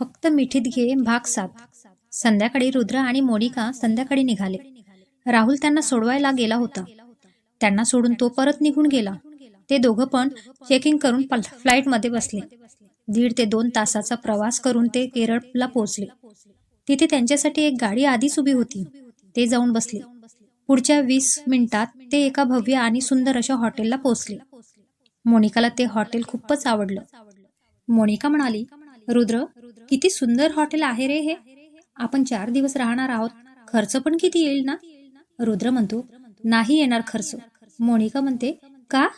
फक्त मिठीत घे भाग 7. संध्याकाळी रुद्र आणि मोनिका संध्याकाळी निघाले. राहुल त्यांना सोडवायला गेला होता. त्यांना सोडून तो परत निघून गेला. ते दोघं पण चेकिंग करून फ्लाईटमध्ये बसले. 1.5 ते 2 तासाचा प्रवास करून ते केरळला पोहोचले. तिथे त्यांच्यासाठी एक गाडी आधीच उभी होती. ते जाऊन बसले. पुढच्या 20 मिनिटात ते एका भव्य आणि सुंदर अशा हॉटेलला पोहोचले. मोनिकाला ते हॉटेल खूपच आवडलं. मोनिका म्हणाली, रुद्र, किती सुंदर हॉटेल आहे रे हे. आपण 4 दिवस राहणार आहोत. खर्च पण किती येईल ना? रुद्र म्हणतो, नाही येणार खर्च. मोनिका म्हणते, का?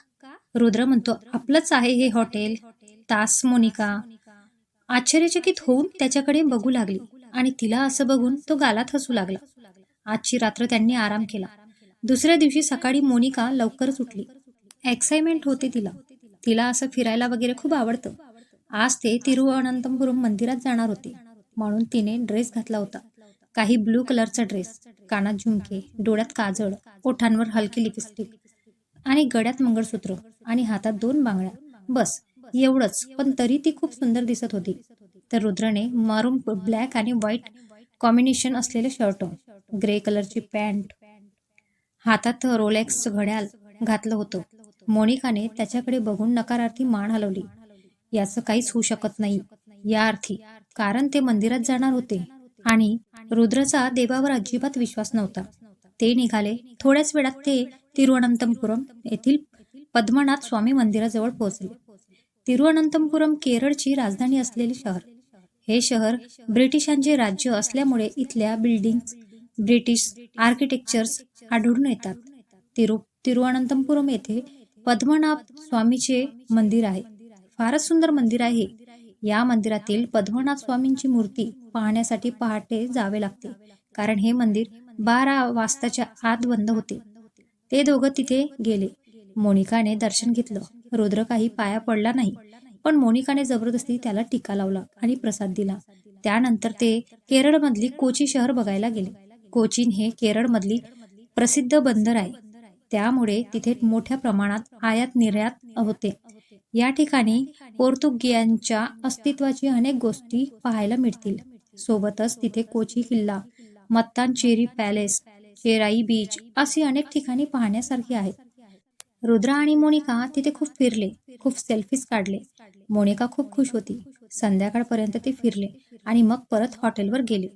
रुद्र म्हणतो, आपलंच आहे हे हॉटेल. तास मोनिका आश्चर्यचकित होऊन त्याच्याकडे बघू लागली आणि तिला असं बघून तो गालात हसू लागला. आजची रात्र त्यांनी आराम केला. दुसऱ्या दिवशी सकाळी मोनिका लवकरच उठली. एक्साइटमेंट होते तिला. तिला असं फिरायला वगैरे खूप आवडतं. आज ते तिरुवनंतपुरम मंदिरात जाणार होते, म्हणून तिने ड्रेस घातला होता. काही ब्लू कलरचा ड्रेस, कानात झुमके, डोळ्यात काजळ, ओठांवर हलकी लिपस्टिक आणि गळ्यात मंगळसूत्र आणि हातात 2 बांगड्या. बस एवढंच, पण तरी ती खूप सुंदर दिसत होती. तर रुद्रने मारून ब्लॅक आणि व्हाईट कॉम्बिनेशन असलेले शर्ट, ग्रे कलरची पॅन्ट, हातात रोलेक्स घड्याळ घातलं होतं. मोनिकाने त्याच्याकडे बघून नकारार्थी मान हलवली. याचं काहीच होऊ शकत नाही या अर्थी, कारण ते मंदिरात जाणार होते आणि रुद्रचा देवावर अजिबात विश्वास नव्हता. ते निघाले. थोड्याच वेळात ते तिरुवनंतपुरम येथील पद्मनाथ स्वामी मंदिराजवळ पोहोचले. तिरुवनंतपुरम केरळची राजधानी असलेले शहर. हे शहर ब्रिटिशांचे राज्य असल्यामुळे इथल्या बिल्डिंग्स ब्रिटिश आर्किटेक्चर्स आढळून येतात. तिरुवनंतपुरम येथे पद्मनाभ स्वामीचे मंदिर आहे. फारच सुंदर मंदिर आहे. या मंदिरातील पद्मनाभ स्वामींची मूर्ती पाहण्यासाठी पहाटे जावे लागते, कारण हे मंदिर 12 वाजताच्या आत बंद होते. ते दोघं तिथे गेले. मोनिकाने दर्शन घेतलं. रुद्र काही पाया पडला नाही, पण मोनिकाने जबरदस्ती त्याला टीका लावला आणि प्रसाद दिला. त्यानंतर ते केरळमधली कोची शहर बघायला गेले. कोचीन हे केरळमधली प्रसिद्ध बंदर आहे, त्यामुळे तिथे मोठ्या प्रमाणात आयात निर्यात होते. या ठिकाणी पोर्तुगीजांच्या अस्तित्वाची अनेक गोष्टी पाहायला मिळतील. सोबतच तिथे कोची किल्ला, मत्तानचेरी पॅलेस, चेराई बीच अशी अनेक ठिकाणी पाहण्यासारखी आहेत. रुद्र आणि मोनिका तिथे खूप फिरले, खूप सेल्फीज काढले. मोनिका खूप खुश होती. संध्याकाळपर्यंत ते फिरले आणि मग परत हॉटेलवर गेले.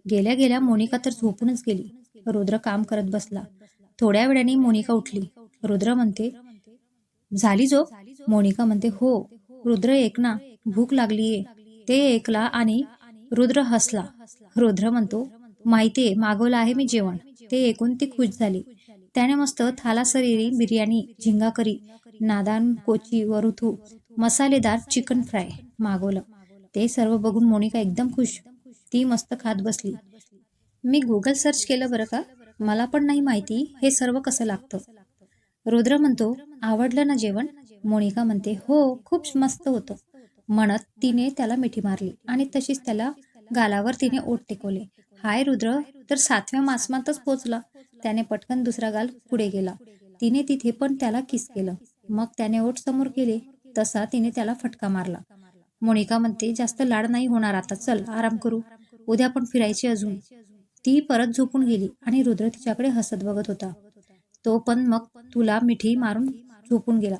गेल्या गेल्या मोनिका तर झोपूनच गेली. रुद्र काम करत बसला. थोड्या वेळाने मोनिका उठली. रुद्र म्हणते, झाली झोप? मोनिका म्हणते, हो. रुद्र ऐक ना, भूक लागलीये. ते ऐकला आणि रुद्र हसला. रुद्र म्हणतो, माहितीये, मागवलं आहे मी जेवण. ते ऐकून ती खुश झाली. त्याने मस्त थालासरी बिर्याणी, झिंगा करी, नादान कोची वरुथू, मसालेदार चिकन फ्राय मागवलं. ते सर्व बघून मोनिका एकदम खुश. ती मस्त खात बसली. मी गुगल सर्च केलं बरं का, मला पण नाही माहिती हे सर्व कसं लागतं. रुद्र म्हणतो, आवडलं ना जेवण? मोनिका म्हणते, हो, खूप मस्त होतं म्हणत तिने त्याला मिठी मारली आणि तशीच त्याला गालावर तिने ओठ टेकवले. हाय रुद्र तर 7व्या आसमानातच पोचला. त्याने पटकन दुसरा गाल पुढे गेला. तिने तिथे पण त्याला किस केलं. मग त्याने ओठ समोर केले. तसा तिने त्याला फटका मारला. मोनिका म्हणते, जास्त लाड नाही होणार आता, चल आराम करू, उद्या पण फिरायचे अजून. ती परत झोपून गेली आणि रुद्र तिच्याकडे हसत बघत होता. तो पण मग तुला मिठी मारून झोपून गेला.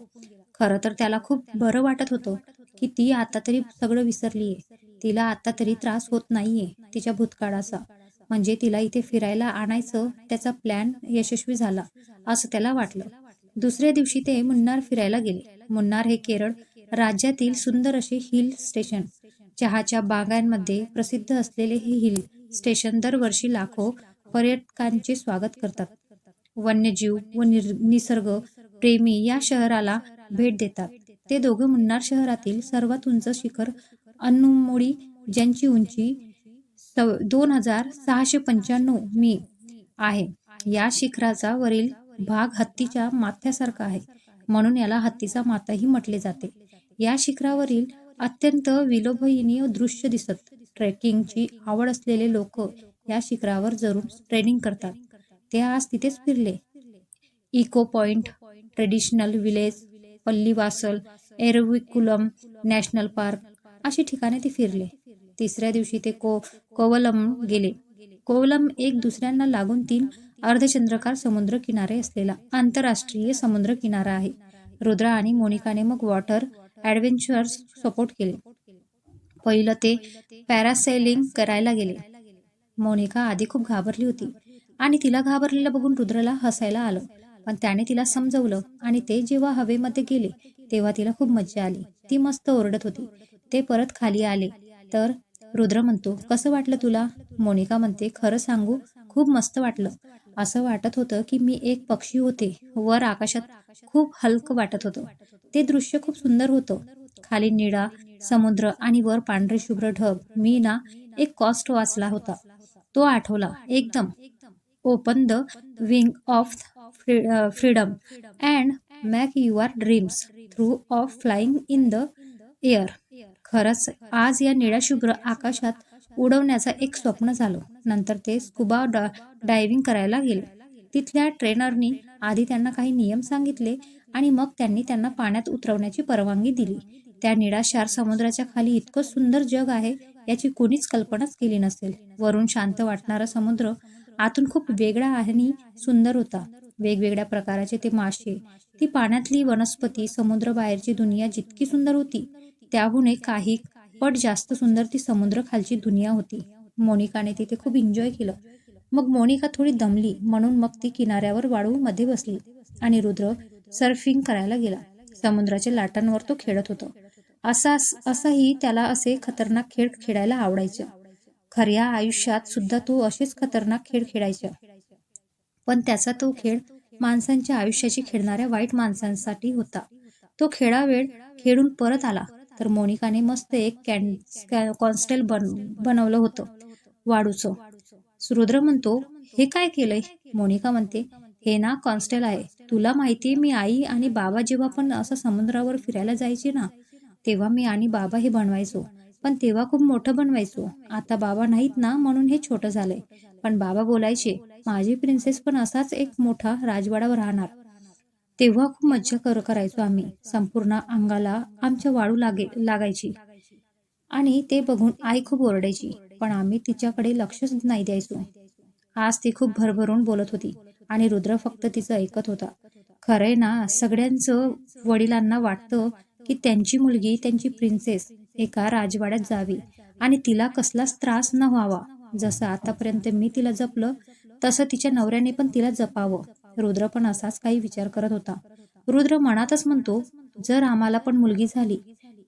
खरं तर त्याला खूप बरं वाटत होतं की ती आता तरी सगळं विसरलीये. तिला आता तरी त्रास होत नाहीये तिच्या भूतकाळाचा. म्हणजे तिला इथे फिरायला आणायचं त्याचा प्लॅन यशस्वी झाला असं त्याला वाटलं. दुसऱ्या दिवशी ते मुन्नार फिरायला गेले. मुन्नार हे केरळ राज्यातील सुंदर असे हिल स्टेशन. चहाच्या बागांमध्ये प्रसिद्ध असलेले हे हिल स्टेशन दरवर्षी लाखो पर्यटकांचे स्वागत करतात. वन्यजीव व निसर्ग प्रेमी या शहराला भेट देतात. ते दोघं मुन्नार शहरातील सर्वात उंच शिखर अन्नुमोडी, ज्यांची उंची 2695 मी आहे. या शिखराचा वरील भाग हत्तीच्या माथ्यासारखा आहे, म्हणून याला हत्तीचा माथाही म्हटले जाते. या शिखरावरील अत्यंत विलोभनीय दृश्य दिसत. ट्रेकिंगची आवड असलेले लोक या शिखरावर जरूर ट्रेनिंग करतात. ते आज तिथेच फिरले. Echo point, traditional village, Pallivasal, Eravikulam national park अशी ठिकाणे ते फिरले. तिसऱ्या दिवशी ते कोवलम गेले. कोवलम एक दुसऱ्यांना लागून 3 अर्धचंद्राकार समुद्र किनारे असलेला आंतरराष्ट्रीय समुद्र किनारा आहे. रुद्र आणि मोनिकाने मग वॉटर ॲडव्हेंचर्स सपोर्ट केले. पहिलं ते पॅरासेलिंग करायला गेले. मोनिका आधी खूप घाबरली होती आणि तिला घाबरलेलं बघून रुद्रला हसायला आलं. पण त्याने तिला समजवलं आणि ते जेव्हा हवेमध्ये गेले तेव्हा तिला खूप मज्जा आली. ती मस्त ओरडत होती. ते परत खाली आले तर रुद्र म्हणतो, कसं वाटलं तुला? मोनिका म्हणते, खरं सांगू, खूप मस्त वाटलं. असं वाटत होतं की मी एक पक्षी होते. वर आकाशात खूप हलकं वाटत होतं. ते दृश्य खूप सुंदर होतं. खाली निळा समुद्र आणि वर पांढरे शुभ्र ढग. मी ना एक कॉस्ट वाचला होता. तो आठवला एकदम. Open the wing of freedom and Mac your dreams through of flying in the air. खरंच आज या निळ्या शुभ्र आकाशात उडवण्याचं एक स्वप्न झालं. नंतर ते स्कुबा डायव्हिंग करायला गेले. तिथल्या ट्रेनरनी आधी त्यांना काही नियम सांगितले आणि मग त्यांनी त्यांना पाण्यात उतरवण्याची परवानगी दिली. त्या निळाशार समुद्राच्या खाली इतकं सुंदर जग आहे याची कोणीच कल्पनाच केली नसेल. वरून शांत वाटणारा समुद्र आतून खूप वेगळा आणि सुंदर होता. वेगवेगळ्या प्रकारचे ते मासे, ती पाण्यातली वनस्पती, समुद्र बाहेरची दुनिया जितकी सुंदर होती त्याहून काही पट जास्त सुंदर ती समुद्र खालची दुनिया होती. मोनिकाने तिथे खूप एन्जॉय केलं. मग मोनिका थोडी दमली म्हणून मग ती किनाऱ्यावर वाळूमध्ये बसली आणि रुद्र सर्फिंग करायला गेला. समुद्राच्या लाटांवर तो खेळत होता. असंही त्याला असे खतरनाक खेळ खेळायला आवडायचे. खऱ्या आयुष्यात सुद्धा तो असेच खतरनाक खेळ खेळायचा. पण त्याचा तो खेळ माणसांच्या आयुष्याची खेळणाऱ्या वाईट माणसांसाठी होता. तो वेळ खेळून परत आला तर मोनिकाने मस्त एक कॉन्स्टेल बनवलं होतं वाळूचं. रुद्र म्हणतो, हे काय केलंय? मोनिका म्हणते, हे ना कॉन्स्टेल आहे. तुला माहितीये मी आई आणि बाबा जेव्हा पण असं समुद्रावर फिरायला जायचे ना तेव्हा मी आणि बाबा हे बनवायचो. पण तेव्हा खूप मोठं बनवायचो. आता बाबा नाहीत ना म्हणून हे छोटं झालंय. पण बाबा बोलायचे माझी प्रिन्सेस पण असाच एक मोठा राजवाडावर राहणार. तेव्हा खूप मज्जा करायचो आम्ही. संपूर्ण अंगाला आमच्या वाळू लागायची आणि ते बघून आई खूप ओरडायची. पण आम्ही तिच्याकडे लक्षच नाही द्यायचो. आज ती खूप भरभरून बोलत होती आणि रुद्र फक्त तिचं ऐकत होता. खरंय ना, सगळ्यांचं वडिलांना वाटतं की त्यांची मुलगी, त्यांची प्रिन्सेस एका राजवाड्यात जावी आणि तिला कसलाच त्रास न व्हावा. जसं आतापर्यंत मी तिला जपलं तसं तिच्या नवऱ्याने पण तिला जपावं. रुद्र पण असाच काही विचार करत होता. रुद्र मनातच म्हणतो, जर आम्हाला पण मुलगी झाली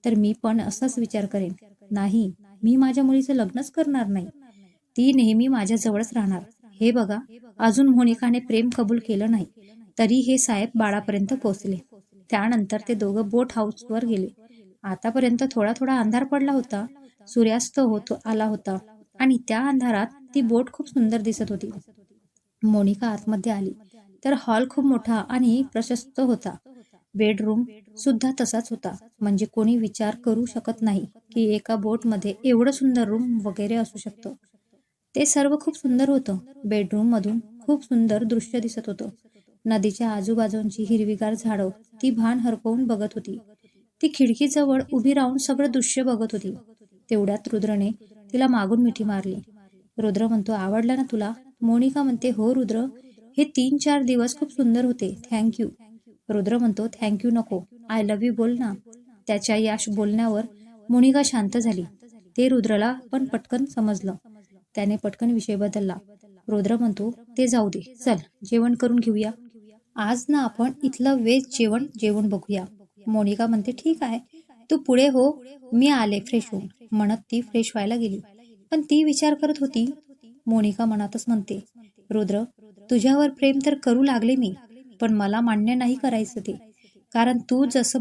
तर मी पण असाच विचार करेन. नाही, मी माझ्या मुलीचं लग्नच करणार नाही. ती नेहमी माझ्या जवळच राहणार. हे बघा, अजून मोनिकाने प्रेम कबूल केलं नाही तरी हे साहेब बाळापर्यंत पोहोचले. त्यानंतर ते दोघं बोट हाऊसवर गेले. आतापर्यंत थोडा थोडा अंधार पडला होता. सूर्यास्त होत आला होता आणि त्या अंधारात ती बोट खूप सुंदर दिसत होती. मोनिका आतमध्ये आली तर हॉल खूप मोठा आणि प्रशस्त होता. बेडरूम सुद्धा तसाच होता. म्हणजे कोणी विचार करू शकत नाही की एका बोटमध्ये एवढं सुंदर रूम वगैरे असू शकतं. ते सर्व खूप सुंदर होतं. बेडरूम मधून खूप सुंदर दृश्य दिसत होतं. नदीच्या आजूबाजूंची हिरवीगार झाडं ती भान हरपवून बघत होती. ती खिडकीजवळ उभी राहून सगळं दृश्य बघत होती. तेवढ्यात रुद्रने तिला मागून मिठी मारली. रुद्र म्हणतो, आवडला ना तुला? मोनिका म्हणते, हो रुद्र, हे 3-4 दिवस खूप सुंदर होते. थँक्यू. रुद्र म्हणतो, थँक्यू नको, आय लव्ह यू बोल ना. त्याच्या या बोलण्यावर मोनिका शांत झाली. ते रुद्रला पण पटकन समजलं. त्याने पटकन विषय बदलला. रुद्र म्हणतो, ते जाऊ दे, चल जेवण करून घेऊया. आज ना आपण इथलं व्हेज जेवण बघूया. मोनिका म्हणते, ठीक आहे, तू पुढे हो, मी आले फ्रेश होऊन. म्हणत ती फ्रेश व्हायला गेली. पण ती विचार करत होती. मोनिका मनातच म्हणते, रुद्र, तुझ्यावर प्रेम तर करू लागले मी, पण मला मान्य नाही करायचं ते. कारण तू जसं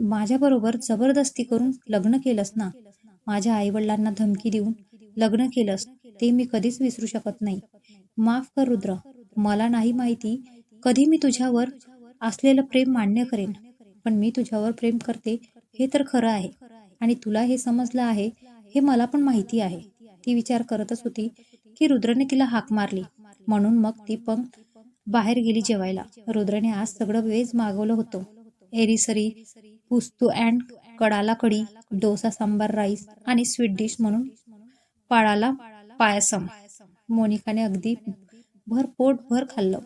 माझ्याबरोबर जबरदस्ती करून लग्न केलंस ना, माझ्या आईवडिलांना धमकी देऊन लग्न केलंस, ते मी कधीच विसरू शकत नाही. माफ कर रुद्र, मला नाही माहिती कधी मी तुझ्यावर असलेलं प्रेम मान्य करेन. पण मी तुझ्यावर प्रेम करते हे तर खरं आहे आणि तुला हे समजलं आहे हे मला पण माहिती आहे. ती विचार करतच होती की रुद्रने तिला हाक मारली म्हणून मग ती पण बाहेर गेली जेवायला. रुद्रने आज सगळं व्हेज मागवलं होतं. Erissery, puttu and kadala curry, dosa sambar rice आणि स्वीट डिश म्हणून पाळाला पायसम. मोनिकाने अगदी भर पोटभर खाल्लं.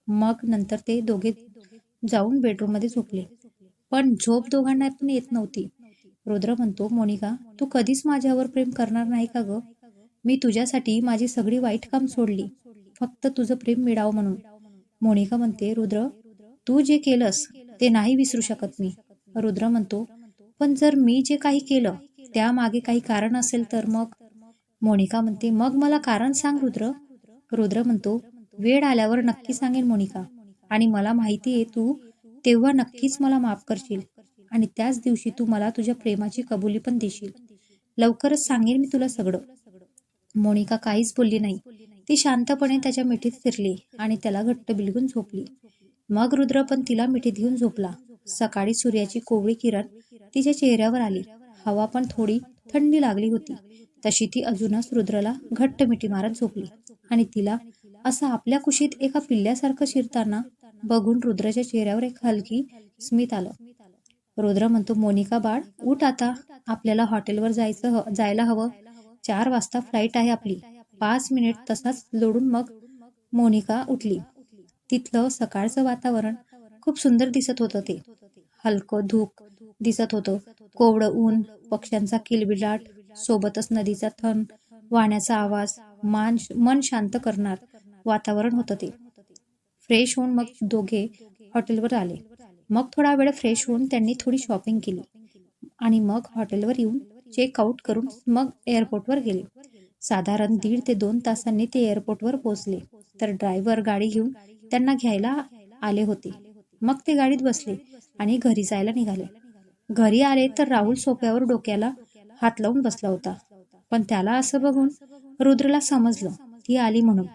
मग नंतर ते दोघे जाऊन बेडरूममध्ये झोपले. पण झोप दोघांना पण येत नव्हती. रुद्र म्हणतो, मोनिका, तू कधीच माझ्यावर प्रेम करणार नाही का ग? मी तुझ्यासाठी माझी सगळी वाईट काम सोडली, फक्त तुझं प्रेम मिळावं म्हणून. मोनिका म्हणते, रुद्र, तू जे केलंस ते नाही विसरू शकत मी. रुद्र म्हणतो, पण जर मी जे काही केलं त्यामागे काही कारण असेल तर मग? मोनिका म्हणते, मग मला कारण सांग रुद्र. रुद्र म्हणतो, वेळ आल्यावर नक्की सांगेन मोनिका, आणि मला माहिती आहे तू तेव्हा नक्कीच मला माफ करशील, आणि त्याच दिवशी तू मला तुझ्या प्रेमाची कबुली पण देशील. लवकरच सांगेन मी तुला सगळं. मोनिका काहीच बोलली नाही. ती शांतपणे त्याच्या मिठीत फिरली आणि त्याला घट्ट बिलगून झोपली. मग रुद्र पण तिला मिठीत घेऊन झोपला. सकाळी सूर्याची कोवळी किरण तिच्या चेहऱ्यावर आली. हवा पण थोडी थंडी लागली होती. तशी ती अजूनच रुद्रला घट्ट मिठी मारत झोपली, आणि तिला असं आपल्या कुशीत एका पिल्ल्यासारखं शिरताना बघून रुद्राच्या चेहऱ्यावर एक हलकी स्मित आलं. रुद्र म्हणतो, मोनिका बाळ, उठ आता, आपल्याला हॉटेलवर जायला हवं. 4 वाजता फ्लाईट आहे आपली. 5 मिनिट तसाच लोडून मग मोनिका उठली. तिथलं सकाळचं वातावरण खूप सुंदर दिसत होतं. ते हलकं धूक दिसत होतं, कोवळं ऊन, पक्ष्यांचा किलबिलाट, सोबतच नदीचा थन, वाहण्याचा आवाज, मन शांत करणार वातावरण होतं ते. फ्रेश होऊन मग दोघे हॉटेलवर आले. मग थोडा वेळ फ्रेश होऊन त्यांनी थोडी शॉपिंग केली, आणि मग हॉटेलवर येऊन चेकआउट करून मग एअरपोर्टवर गेले. साधारण 1.5 ते 2 तासांनी ते एअरपोर्टवर पोहोचले. तर ड्रायव्हर गाडी घेऊन त्यांना घ्यायला आले होते. मग ते गाडीत बसले आणि घरी जायला निघाले. घरी आले तर राहुल सोफ्यावर डोक्याला हात लावून बसला होता. पण त्याला असं बघून रुद्रला समजलं ती आली म्हणून.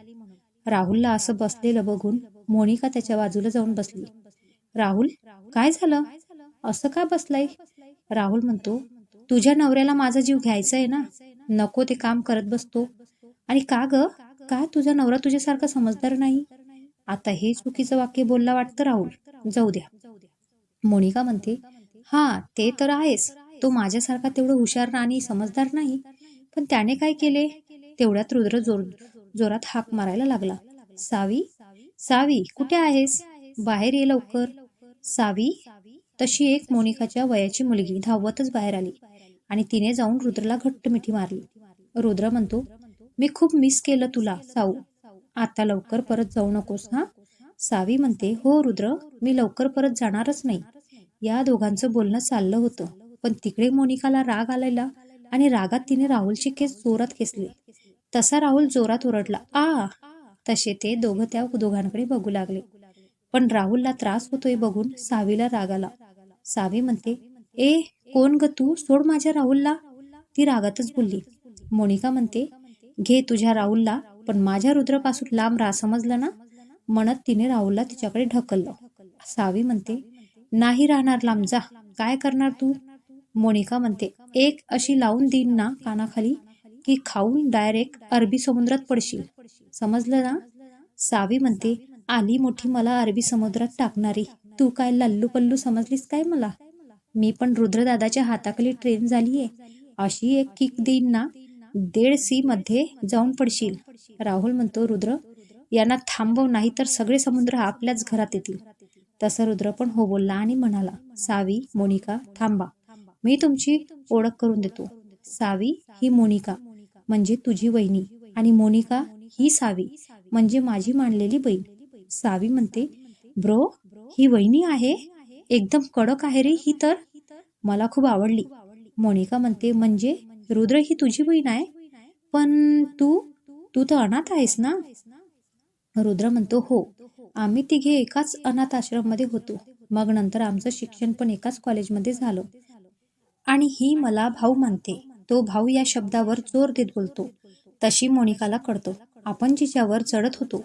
राहुलला असं बसलेलं बघून मोनिका त्याच्या बाजूला जाऊन बसली. राहुल, काय झालं? असं का बसलाय? राहुल म्हणतो, तुझ्या नवऱ्याला माझा जीव घ्यायचा आहे ना, नको ते काम करत बसतो. आणि का ग, का तुझा नवरा तुझ्यासारखा समजदार नाही? आता हे चुकीचं वाक्य बोलला वाटतं राहुल, जाऊ द्या. मोनिका म्हणते, हा ते तर आहेच, तो माझ्यासारखा तेवढं हुशार आणि समजदार नाही. पण त्याने काय केले? तेवढ्यात रुद्र जोरात हाक मारायला लागला. सावी, सावी, कुठे आहेस? बाहेर ये लवकर. सावी, तशी एक मोनिकाच्या वयाची मुलगी धावतच बाहेर आली, आणि तिने जाऊन रुद्रला घट्ट मिठी मारली. रुद्र म्हणतो, मी खूप मिस केलं तुला साऊ, आता लवकर परत जाऊ नकोस हा. सावी म्हणते, हो रुद्र, मी लवकर परत जाणारच नाही. या दोघांचं बोलणं चाललं होतं, पण तिकडे मोनिकाला राग आलेला, आणि रागात तिने राहुलची केस जोरात खेचले. तसा राहुल जोरात ओरडला, आ. तसे ते दोघं त्या दोघांकडे बघू लागले. पण राहुलला त्रास होतोय बघून सावीला राग आला. सावी म्हणते, ए, कोण ग तू? सोड माझ्या राहुलला. ती रागातच बोलली. मोनिका म्हणते, घे तुझ्या राहुलला, पण माझ्या रुद्रपासून लांब राहा, समजलं ना? म्हणत तिने राहुलला तिच्याकडे ढकललं. सावी म्हणते, नाही राहणार लांब, जा. काय करणार तू? मोनिका म्हणते, एक अशी लावून देईन ना कानाखाली की खाऊन डायरेक्ट अरबी समुद्रात पडशील, समजलं ना? सावी म्हणते, आली मोठी मला अरबी समुद्रात टाकणारी, तू काय लल्लू पल्लू समजलीस काय मला? मी पण रुद्रदादाच्या हाताखाली ट्रेन झालीये, अशी एक किक देईन ना, 1.5 सी मध्ये जाऊन पडशील. राहुल म्हणतो, रुद्र, यांना थांबव, नाही तर सगळे समुद्र आपल्याच घरात येतील. तसं रुद्र पण हो बोलला आणि म्हणाला, सावी, मोनिका, थांबा, मी तुमची ओळख करून देतो. सावी ही मोनिका म्हणजे तुझी वहिनी, आणि मोनिका ही सावी म्हणजे माझी मानलेली बहीण. सावी म्हणते, ब्रो, ही वहिनी आहे? एकदम कडक आहे रे ही तर, मला खूप आवडली. मोनिका म्हणते, म्हणजे रुद्र ही तुझी बहीण आहे? पण तू तू तर अनाथ आहेस ना? रुद्र म्हणतो, हो, आम्ही तिघे एकाच अनाथ आश्रममध्ये होतो. मग नंतर आमचं शिक्षण पण एकाच कॉलेजमध्ये झालं, आणि ही मला भाऊ मानते. तो भाऊ या शब्दावर जोर देत बोलतो. तशी मोनिकाला कळतं आपण जिच्यावर चढत होतो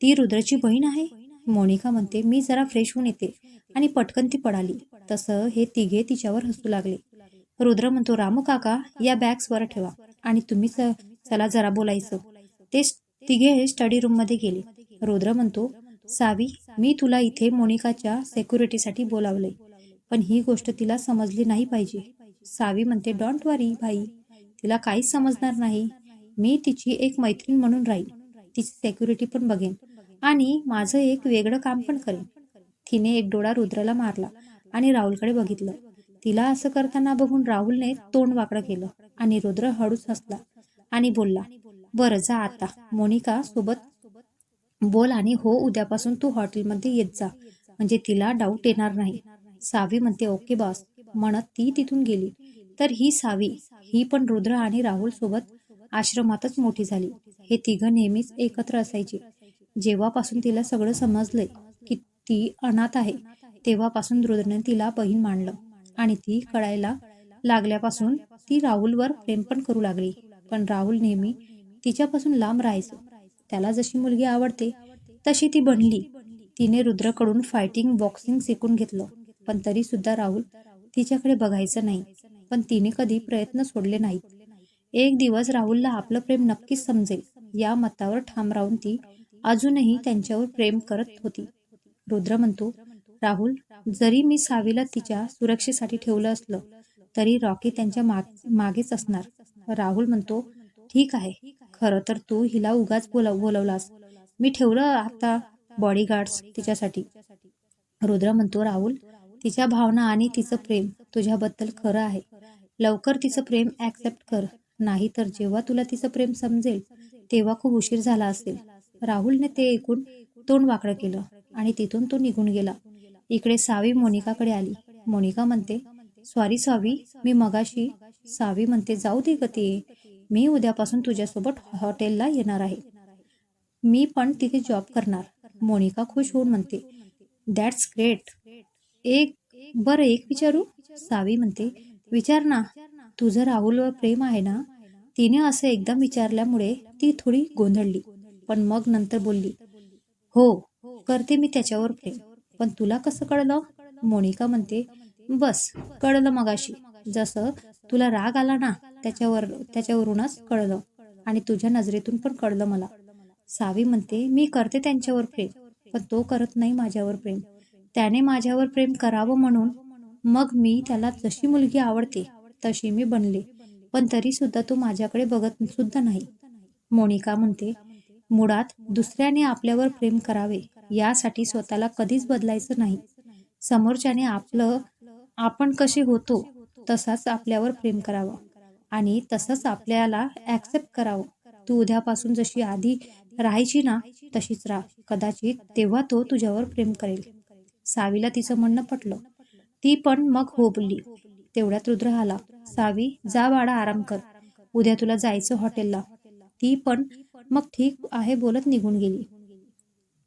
ती रुद्रची बहीण आहे. मोनिका म्हणते, मी जरा फ्रेश होऊन येते, आणि पटकन ती पडाली. तसं हे तिघे तिच्यावर हसू लागले. रुद्र म्हणतो, रामू काका, या बॅग्स वर ठेवा, आणि तुम्ही चला जरा बोलायचं. ते तिघे स्टडी रूम मध्ये गेले. रुद्र म्हणतो, सावी, मी तुला इथे मोनिकाच्या सेक्युरिटीसाठी बोलावलंय, पण ही गोष्ट तिला समजली नाही पाहिजे. सावी म्हणते, डोंट वरी भाई, तिला काहीच समजणार नाही. मी तिची एक मैत्रीण म्हणून राहील, तिची सेक्युरिटी पण बघेन आणि माझं एक वेगळं काम पण करेन. तिने एक डोळा रुद्रला मारला आणि राहुलकडे बघितलं. तिला असं करताना बघून राहुलने तोंड वाकडं केलं आणि रुद्र हळूच हसला आणि बोलला, बरं जा आता मोनिका सोबत बोल आणि हो उद्यापासून तू हॉटेलमध्ये येत जा, म्हणजे तिला डाऊट येणार नाही. सावी म्हणते, ओके बॉस, म्हणत ती तिथून गेली. तर ही सावी, ही पण रुद्र आणि राहुल सोबत आश्रमातच मोठी झाली. हे तिघं नेहमीच एकत्र असायचे. जेव्हापासून तिला सगळं समजलंय की ती अनाथ आहे, तेव्हापासून रुद्रने तिला बहीण मानलं आणि ती कळायला लागल्यापासून ती राहुलवर प्रेम पण करू लागली. पण राहुल नेहमी तिच्यापासून लांब राहायचं. त्याला जशी मुलगी आवडते तशी ती बनली. तिने रुद्रकडून फायटिंग, बॉक्सिंग शिकून घेतलं, पण तरी सुद्धा राहुल तिच्याकडे बघायचं नाही. पण तिने कधी प्रयत्न सोडले नाहीत. एक दिवस राहुलला आपलं प्रेम नक्कीच समजेल या मतावर ठाम राहून ती अजूनही त्यांच्यावर प्रेम करत होती. रुद्र म्हणतो, राहुल, जरी मी सावीला तिच्या सुरक्षेसाठी ठेवलं असलं तरी रॉकी त्यांच्या मागेच असणार. राहुल म्हणतो, ठीक आहे, खरं तर तू हिला उगाच बोलवलास. मी ठेवलं आता बॉडीगार्ड्स तिच्यासाठी. रुद्र म्हणतो, राहुल, तिच्या भावना आणि तिचं प्रेम तुझ्याबद्दल खरं आहे. लवकर तिचं प्रेम ऍक्सेप्ट कर, नाही तर जेव्हा तुला तिचं प्रेम समजेल तेव्हा खूप उशीर झाला असेल. राहुलने ते ऐकून तोंड वाकडं केलं आणि तिथून तो निघून गेला. इकडे सावी मोनिकाकडे आली. मोनिका म्हणते, सॉरी सावी, मी मगाशी. सावी म्हणते, जाऊ दे ग ते, मी उद्यापासून तुझ्यासोबत हॉटेलला येणार आहे. मी पण तिथे जॉब करणार. मोनिका खुश होऊन म्हणते, दॅट्स ग्रेट. एक एक विचारू? सावी म्हणते, विचार ना. तुझं राहुलवर प्रेम आहे ना? तिने असं एकदम विचारल्यामुळे ती थोडी गोंधळली, पण मग नंतर बोलली, हो, करते मी त्याच्यावर प्रेम. पण तुला कसं कळलं? मोनिका म्हणते, बस कळलं मगाशी. जसं तुला राग आला ना, त्याच्यावरूनच कळलं आणि तुझ्या नजरेतून पण कळलं मला. सावी म्हणते, मी करते त्यांच्यावर प्रेम, पण तो करत नाही माझ्यावर प्रेम. त्याने माझ्यावर प्रेम करावं म्हणून मग मी त्याला जशी मुलगी आवडते तशी मी बनले, पण तरी सुद्धा तो माझ्याकडे बघत सुद्धा नाही. मोनिका म्हणते, मुळात दुसऱ्याने आपल्यावर प्रेम करावे यासाठी स्वतःला कधीच बदलायचं नाही. समोरच्याने आपण कसे होतो तसाच आपल्यावर प्रेम करावं आणि तसंच आपल्याला ऍक्सेप्ट करावं. तू उद्यापासून जशी आधी राहायची ना तशीच राहा, कदाचित तेव्हा तो तुझ्यावर प्रेम करेल. सावीला तिचं म्हणणं पटलं. ती पण मग हो बोलली. तेवढ्यात रुद्र आला. सावी, जा बाळा, आराम कर, उद्या तुला जायचं हॉटेलला. ती पण मग ठीक आहे बोलत निघून गेली.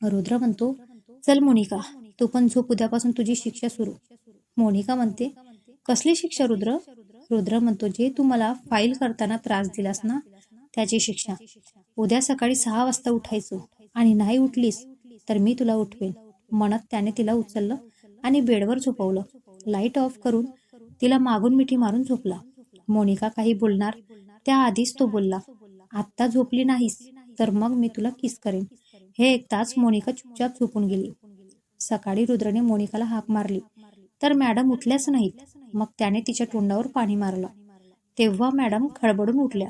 रुद्र म्हणतो, चल मोनिका, तू पण झोप, उद्यापासून तुझी शिक्षा सुरू. मोनिका म्हणते, कसली शिक्षा रुद्र? रुद्र म्हणतो, जे तू मला फाईल करताना त्रास दिलास ना त्याची शिक्षा. उद्या सकाळी 6 वाजता उठायचं आणि नाही उठलीस तर मी तुला उठवेन. म्हणत त्याने तिला उचललं आणि बेडवर झोपवलं. लाईट ऑफ करून तिला मागून मिठी मारून झोपला. मोनिका काही बोलणार त्याआधीच तो बोलला, आत्ता झोपली नाहीस तर मग मी तुला किस करेन. हे ऐकताच मोनिका चुपचाप झोपून गेली. सकाळी रुद्रने मोनिकाला हाक मारली तर मॅडम उठल्याच नाहीत. मग त्याने तिच्या तोंडावर पाणी मारलं. तेव्हा मॅडम खडबडून उठल्या.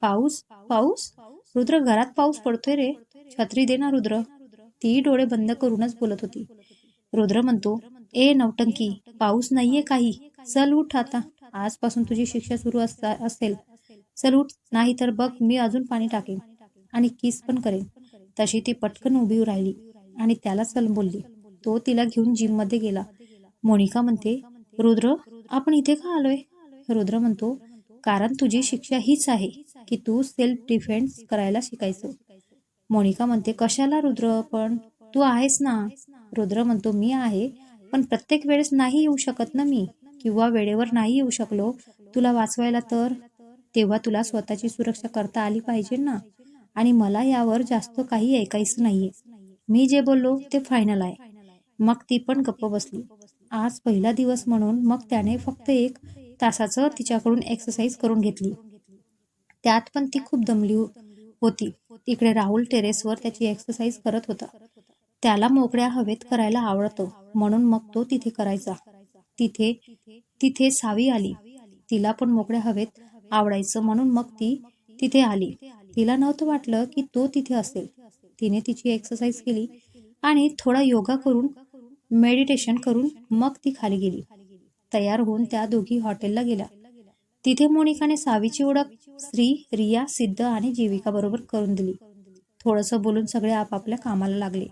पाऊस? पाऊस? रुद्र, घरात पाऊस पडतोय रे, छत्री दे ना रुद्र. ती डोळे बंद करूनच बोलत होती. रुद्र म्हणतो, ए नौटंकी, पाऊस नाहीये काही, चल उठ आता, आजपासून तुझी शिक्षा सुरू असेल. चल उठ, नाही तर बघ मी अजून पाणी टाकेन आणि किस पण करेन. तशी ती पटकन उभी राहिली आणि त्याला चल बोलली. तो तिला घेऊन जिम मध्ये गेला. मोनिका म्हणते, रुद्र, आपण इथे का आलोय? रुद्र म्हणतो, कारण तुझी शिक्षा हीच आहे की तू सेल्फ डिफेन्स करायला शिकायचं. मोनिका म्हणते, कशाला रुद्र, पण तू आहेस ना. रुद्र म्हणतो, मी आहे, पण प्रत्येक वेळेस नाही येऊ शकत ना मी, किंवा वेळेवर नाही येऊ शकलो तुला वाचवायला तर तेव्हा तुला स्वतःची सुरक्षा करता आली पाहिजे ना. आणि मला यावर जास्त काही ऐकायचं नाहीये. मी जे बोललो ते फायनल आहे. मग ती पण गप्प बसली. आज पहिला दिवस म्हणून मग त्याने फक्त 1 तासाचं तिच्याकडून एक्सरसाइज करून घेतली. त्यात पण ती खूप दमली होती. इकडे राहुल टेरेसवर त्याची एक्सरसाइज करत होता. त्याला मोकळ्या हवेत करायला आवडतं म्हणून मग तो तिथे करायचा. तिथे तिथे सावी आली. तिला पण मोकळ्या हवेत आवडायचं म्हणून मग ती तिथे आली. तिला नव्हतं वाटलं की तो तिथे असेल. तिने तिची एक्सरसाइज केली आणि थोडा योगा करून मेडिटेशन करून मग ती खाली गेली. तयार होऊन त्या दोघी हॉटेलला गेल्या. तिथे मोनिकाने सावीची ओळख श्री, रिया, सिद्ध आणि जीविका बरोबर करून दिली. थोडंसं बोलून सगळे आपापल्या कामाला लागले.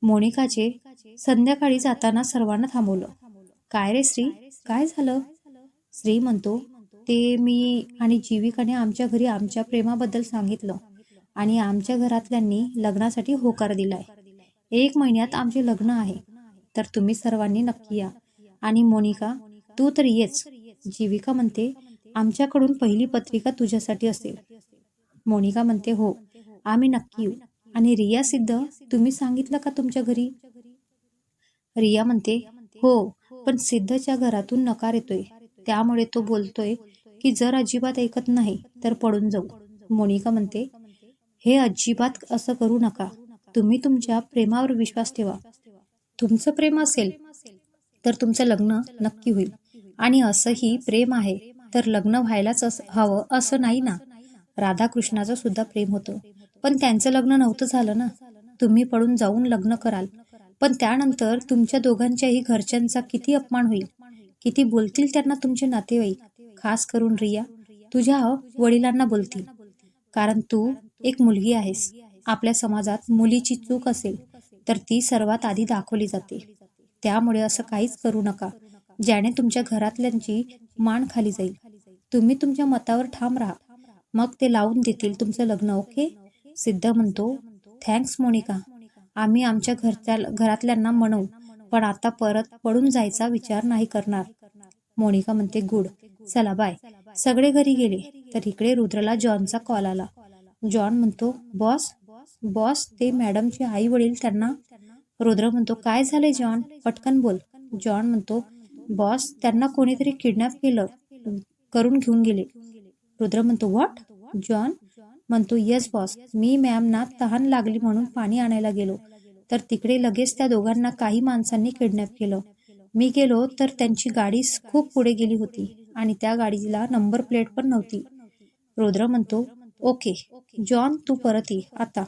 मोनिकाचे संध्याकाळी जाताना सर्वांना थांबवलं. काय रे श्री, काय झालं? श्री म्हणतो, ते मी आणि जीविकाने आमच्या घरी आमच्या प्रेमाबद्दल सांगितलं आणि आमच्या घरातल्यांनी लग्नासाठी होकार दिलाय. 1 महिन्यात आमचे लग्न आहे, तर तुम्ही सर्वांनी नक्की या. आणि मोनिका, तू तर येच. जीविका म्हणते, आमच्याकडून पहिली पत्रिका तुझ्यासाठी असेल. मोनिका म्हणते, हो, आम्ही नक्की येऊ. आणि रिया, सिद्ध, तुम्ही सांगितलं का तुमच्या घरी? रिया म्हणते, हो, पण सिद्धच्या घरातून नकार येतोय, त्यामुळे तो बोलतोय की जर अजिबात ऐकत नाही तर पळून जाऊ. मोनिका म्हणते, हे अजिबात असं करू नका. तुम्ही तुमच्या प्रेमावर विश्वास ठेवा. तुमचं प्रेम असेल तर तुमचं लग्न नक्की होईल. आणि असंही प्रेम आहे तर लग्न व्हायलाच हवं असं नाही ना. राधाकृष्णाचं सुद्धा प्रेम होतं, पण त्यांचं लग्न नव्हतं झालं ना. तुम्ही पळून जाऊन लग्न कराल, पण त्यानंतर तुमच्या दोघांच्याही घरच्यांचा किती अपमान होईल, किती बोलतील त्यांना तुमचे नातेवाईक. खास करून रिया तुझ्या वडिलांना बोलतील, कारण तू एक मुलगी आहेस. आपल्या समाजात मुलीची चूक असेल तर ती सर्वात आधी दाखवली जाते. त्यामुळे असं काहीच करू नका ज्याने तुमच्या घरातल्यांची मान खाली जाईल. तुम्ही तुमच्या मतावर ठाम राहा, मग ते लावून देतील तुमचं लग्न. ओके? सिद्ध म्हणतो, थँक्स मोनिका, आम्ही आमच्या घरातल्यांना म्हणू, पण आता परत पळून जायचा विचार नाही करणार. मोनिका म्हणते, गुड, चला बाय. सगळे घरी गेले तर इकडे रुद्रला जॉनचा कॉल आला. जॉन म्हणतो, बॉस बॉस ते मॅडमचे आई वडील त्यांना. रुद्र म्हणतो, काय झालंय जॉन, पटकन बोल. जॉन म्हणतो, बॉस त्यांना कोणीतरी किडनॅप करून घेऊन गेले. रुद्र म्हणतो, व्हॉट? जॉन म्हणतो, येस बॉस, मी मॅमना तहान लागली म्हणून पाणी आणायला गेलो तर तिकडे लगेच त्या दोघांना काही माणसांनी किडनॅप केलं. मी गेलो तर त्यांची गाडी खूप पुढे गेली होती आणि त्या गाडीला नंबर प्लेट पण नव्हती. रुद्र म्हणतो, ओके जॉन, तू परत ये आता,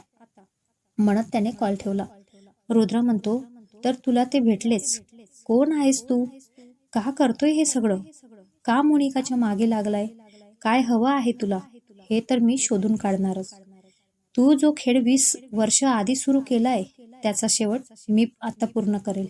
म्हणत त्याने कॉल ठेवला. रुद्र म्हणतो, तर तुला ते भेटलेच. कोण आहेस तू? का करतोय हे सगळं? का मोनिकाच्या मागे लागलाय? काय हवं आहे तुला? हे तर मी शोधून काढणारच. तू जो खेळ 20 वर्ष आधी सुरू केलाय त्याचा शेवट मी आता पूर्ण करेल.